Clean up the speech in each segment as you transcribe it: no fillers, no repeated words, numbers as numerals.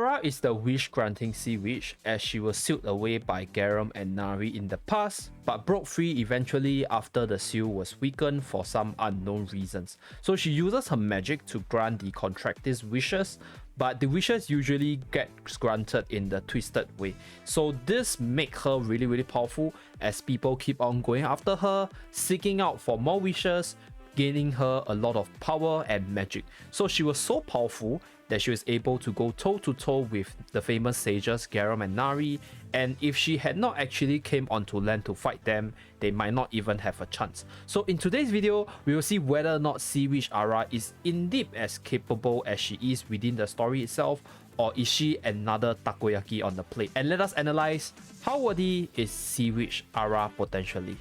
Ara is the wish-granting sea witch, as she was sealed away by Garam and Nari in the past, but broke free eventually after the seal was weakened for some unknown reasons. So she uses her magic to grant the contractors wishes, but the wishes usually get granted in the twisted way. So this makes her really powerful, as people keep on going after her, seeking out for more wishes, gaining her a lot of power and magic. So she was so powerful that she was able to go toe to toe with the famous sages Garam and Nari, and if she had not actually came onto land to fight them, they might not even have a chance. So in today's video, we will see whether or not Sea Witch Ara is indeed as capable as she is within the story itself, or is she another takoyaki on the plate. And let us analyze how worthy is Sea Witch Ara potentially.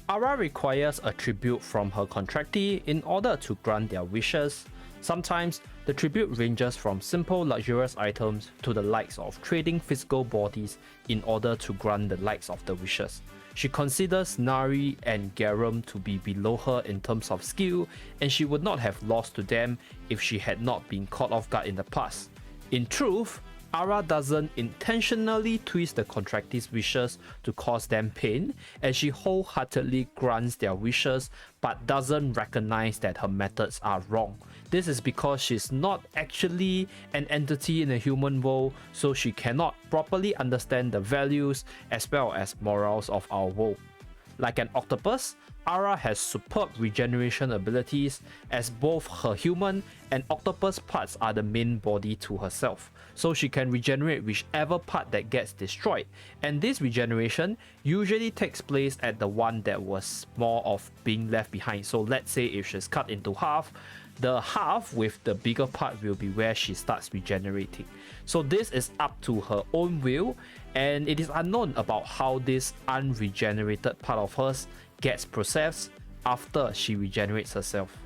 Ara requires a tribute from her contractee in order to grant their wishes. Sometimes, the tribute ranges from simple luxurious items to the likes of trading physical bodies in order to grant the likes of the wishes. She considers Nari and Garam to be below her in terms of skill, and she would not have lost to them if she had not been caught off guard in the past. In truth, Ara doesn't intentionally twist the contractee's wishes to cause them pain, and she wholeheartedly grants their wishes but doesn't recognize that her methods are wrong. This is because she's not actually an entity in the human world, so she cannot properly understand the values as well as morals of our world. Like an octopus, Ara has superb regeneration abilities, as both her human and octopus parts are the main body to herself, so she can regenerate whichever part that gets destroyed, and this regeneration usually takes place at the one that was more of being left behind. So let's say if she's cut into half, the half with the bigger part will be where she starts regenerating. So this is up to her own will, and it is unknown about how this unregenerated part of hers gets processed after she regenerates herself.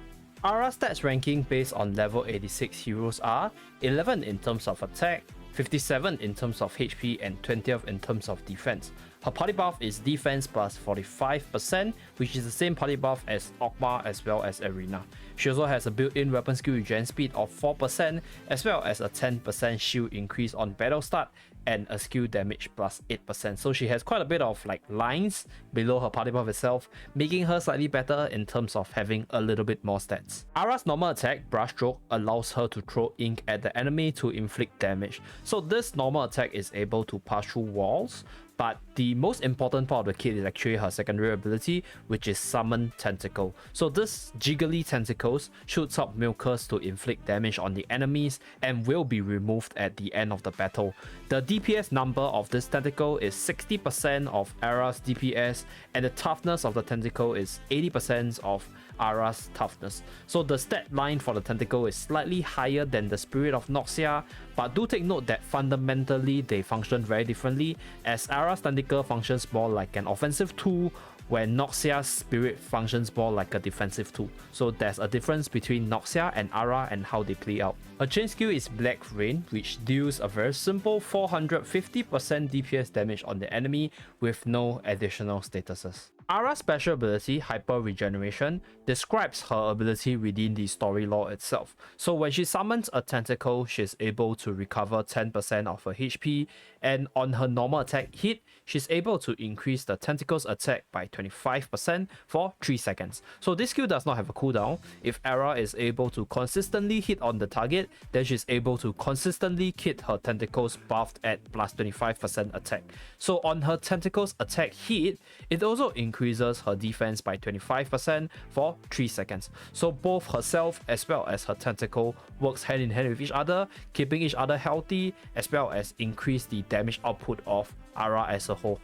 Ara's stats ranking based on level 86 heroes are 11 in terms of attack, 57 in terms of HP, and 20th in terms of defense. Her party buff is defense plus 45%, which is the same party buff as Ogma as well as Arena. She also has a built-in weapon skill regen speed of 4%, as well as a 10% shield increase on battle start, and a skill damage plus 8%. So she has quite a bit of like lines below her party buff itself, making her slightly better in terms of having a little bit more stats. Ara's normal attack, Brushstroke, allows her to throw ink at the enemy to inflict damage. So this normal attack is able to pass through walls, but the most important part of the kit is actually her secondary ability, which is Summon Tentacle. So this jiggly tentacles shoots up milkers to inflict damage on the enemies and will be removed at the end of the battle. The DPS number of this tentacle is 60% of Ara's DPS, and the toughness of the tentacle is 80% of Ara's toughness. So the stat line for the tentacle is slightly higher than the Spirit of Noxia, but do take note that fundamentally they function very differently, as Ara's tentacle functions more like an offensive tool, where Noxia's spirit functions more like a defensive tool. So there's a difference between Noxia and Ara and how they play out. Her chain skill is Black Rain, which deals a very simple 450% DPS damage on the enemy with no additional statuses. Ara's special ability, Hyper Regeneration, describes her ability within the story lore itself. So when she summons a tentacle, she's able to recover 10% of her HP, and on her normal attack hit, she's able to increase the tentacle's attack by 25% for 3 seconds. So this skill does not have a cooldown. If Ara is able to consistently hit on the target, then she's able to consistently hit her tentacles buffed at plus 25% attack. So on her tentacles attack hit, it also increases her defense by 25% for 3 seconds. So both herself as well as her tentacle works hand in hand with each other, keeping each other healthy, as well as increase the damage output of Ara as a whole.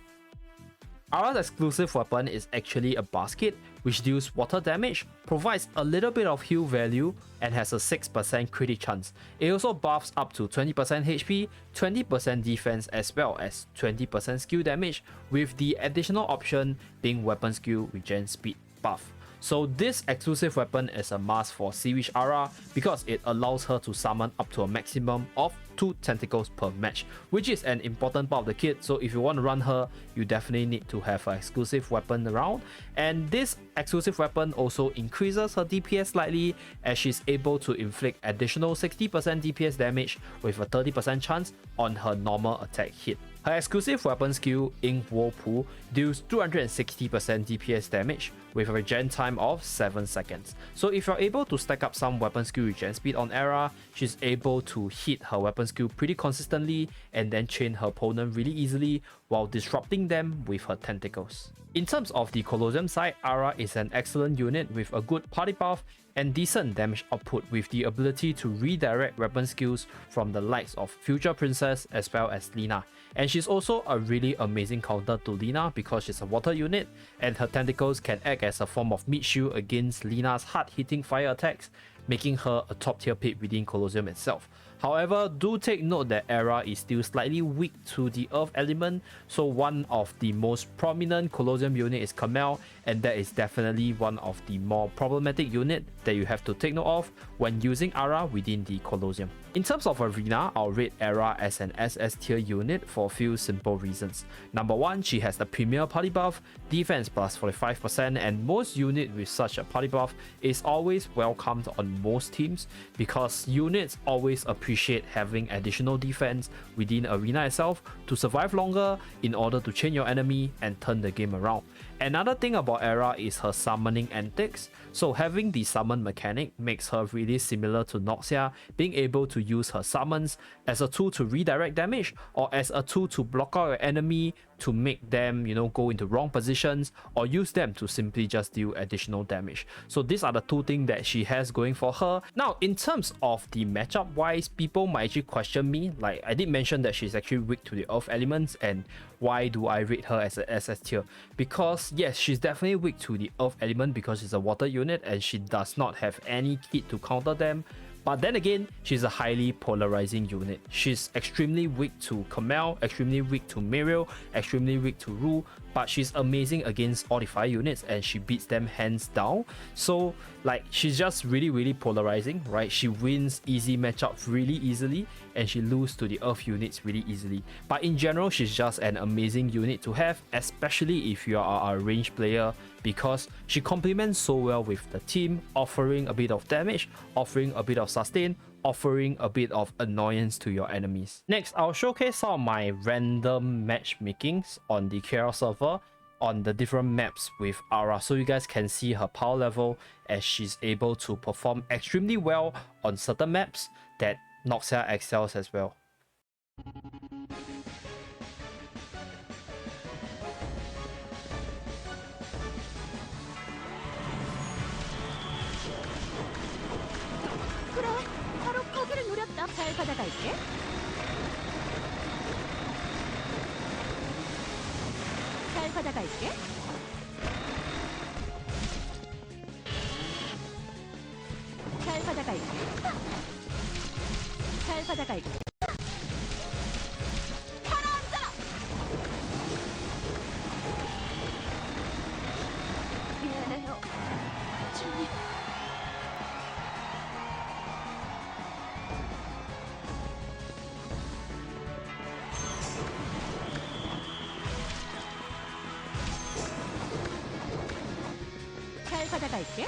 Ara's exclusive weapon is actually a basket, which deals water damage, provides a little bit of heal value, and has a 6% crit chance. It also buffs up to 20% HP, 20% defense, as well as 20% skill damage, with the additional option being weapon skill regen speed buff. So this exclusive weapon is a must for Seawish Ara because it allows her to summon up to a maximum of 2 tentacles per match, which is an important part of the kit. So if you want to run her, you definitely need to have an exclusive weapon around. And this exclusive weapon also increases her DPS slightly, as she's able to inflict additional 60% DPS damage with a 30% chance on her normal attack hit. Her exclusive weapon skill, Ink Whirlpool, deals 260% DPS damage with a regen time of 7 seconds. So if you're able to stack up some weapon skill regen speed on Ara, she's able to hit her weapon skill pretty consistently and then chain her opponent really easily while disrupting them with her tentacles. In terms of the Colosseum side, Ara is an excellent unit with a good party buff and decent damage output with the ability to redirect weapon skills from the likes of Future Princess as well as Lina. And she's also a really amazing counter to Lina because she's a water unit and her tentacles can act as a form of mid shield against Lina's hard-hitting fire attacks, making her a top tier pick within Colosseum itself. However, do take note that Ara is still slightly weak to the earth element, so one of the most prominent Colosseum unit is Camille, and that is definitely one of the more problematic unit that you have to take note of when using Ara within the Colosseum. In terms of arena, I'll rate Ara as an SS tier unit for a few simple reasons. Number one, she has the premier party buff, defense plus 45%, and most unit with such a party buff is always welcomed on most teams because units always appreciate having additional defense within arena itself to survive longer in order to chain your enemy and turn the game around. Another thing about Ara is her summoning antics. So having the summon mechanic makes her really similar to Noxia, being able to use her summons as a tool to redirect damage or as a tool to block out your enemy to make them, go into wrong positions, or use them to simply just deal additional damage. So these are the two things that she has going for her. Now, in terms of the matchup wise, people might actually question me. Like I did mention that she's actually weak to the earth elements, and why do I rate her as an SS tier? Because yes, she's definitely weak to the earth element because she's a water unit and she does not have any kit to counter them. But then again, she's a highly polarizing unit. She's extremely weak to Camille, extremely weak to Muriel, extremely weak to Rue, but she's amazing against all the fire units and she beats them hands down. So like, she's just really polarizing, right? She wins easy matchups really easily and she loses to the earth units really easily. But in general, she's just an amazing unit to have, especially if you are a ranged player, because she complements so well with the team, offering a bit of damage, offering a bit of sustain, offering a bit of annoyance to your enemies. Next, I'll showcase some of my random matchmakings on the KL server on the different maps with Ara, so you guys can see her power level as she's able to perform extremely well on certain maps that Noxia excels as well. 잘 받아갈게. 잘 받아갈게. 잘 받아갈게. 잘 받아갈게. 가라앉아! 미안해요, 주님. 잘 받아갈게.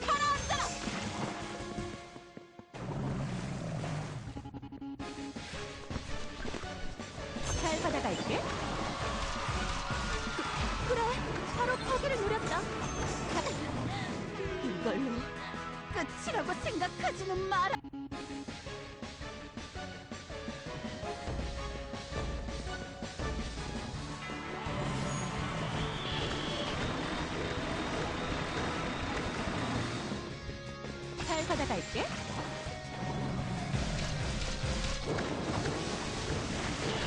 가라앉아라! 잘 받아갈게. 그래, 바로 거기를 노렸다. 이걸로 끝이라고 생각하지는 마라. 잘 받아갈게.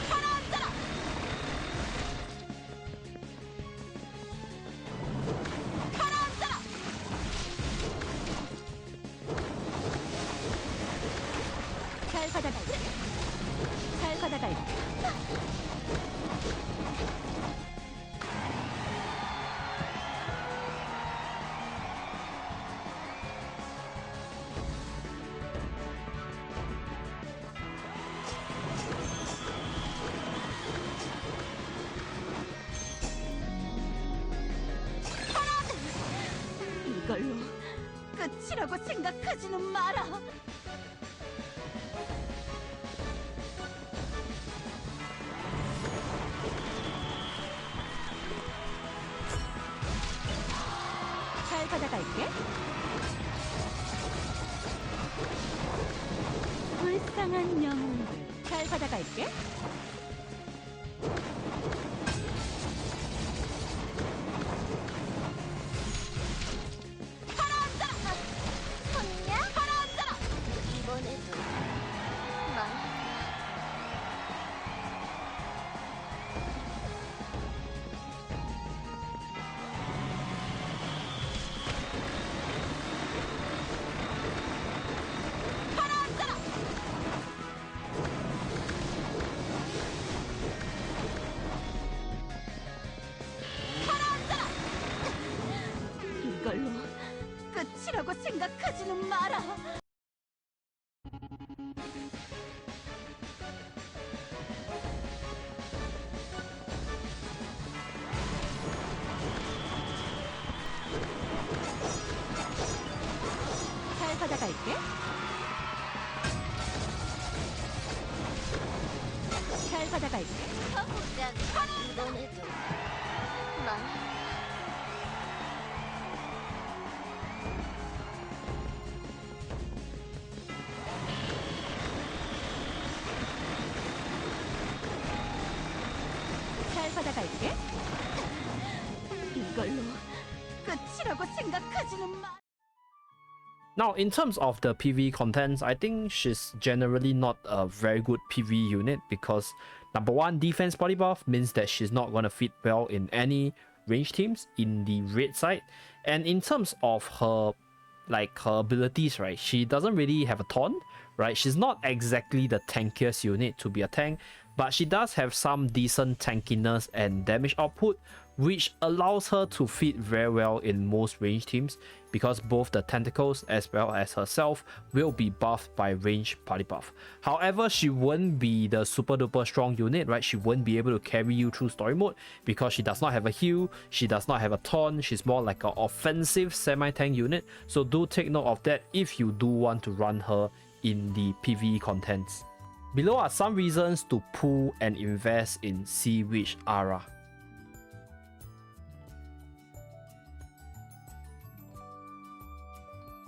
가라앉아라! 가라앉아라! 잘 받아갈게. 잘 받아갈게. 이걸로 끝이라고 생각하지는 마라. 잘 받아갈게. 불쌍한 영웅들. 잘 받아갈게. 가라앉아라! 손냐? 가라앉아라! 이번에도 난 가라앉아라! 가라앉아라! 이걸로 끝이라고 생각하지는 마라. 잘 받아갈게. 잘 받아갈게. 가보자. 이번에도 난 잘 받아갈게. 이걸로 끝이라고 생각하지는 마. Now, in terms of the PvE contents, I think she's generally not a very good PvE unit because number one, defense body buff means that she's not going to fit well in any range teams in the raid side. And in terms of her her abilities, right, she doesn't really have a taunt, right? She's not exactly the tankiest unit to be a tank, but she does have some decent tankiness and damage output, which allows her to fit very well in most range teams because both the tentacles as well as herself will be buffed by range party buff. However, she won't be the super duper strong unit, right? She won't be able to carry you through story mode because she does not have a heal, she does not have a taunt, she's more like an offensive semi-tank unit. So do take note of that if you do want to run her in the PvE contents. Below are some reasons to pull and invest in Sea Witch Ara.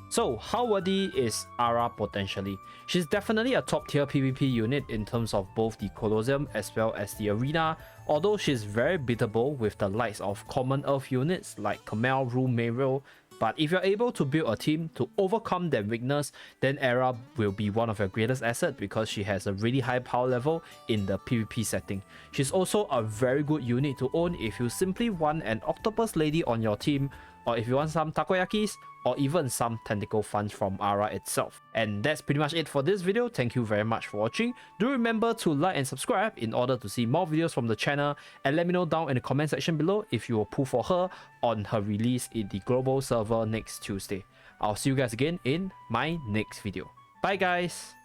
So, how worthy is Ara Potentially? She's definitely a top tier PvP unit in terms of both the Colosseum as well as the arena, although she's very beatable with the likes of common earth units like Camel, Rue, Mayriel. But if you're able to build a team to overcome their weakness, then Ara will be one of your greatest assets because she has a really high power level in the PvP setting. She's also a very good unit to own if you simply want an octopus lady on your team, or if you want some takoyakis, or even some tentacle funds from Ara itself. And that's pretty much it for this video. Thank you very much for watching. Do remember to like and subscribe in order to see more videos from the channel, and let me know down in the comment section below if you will pull for her on her release in the global server next Tuesday. I'll see you guys again in my next video. Bye guys!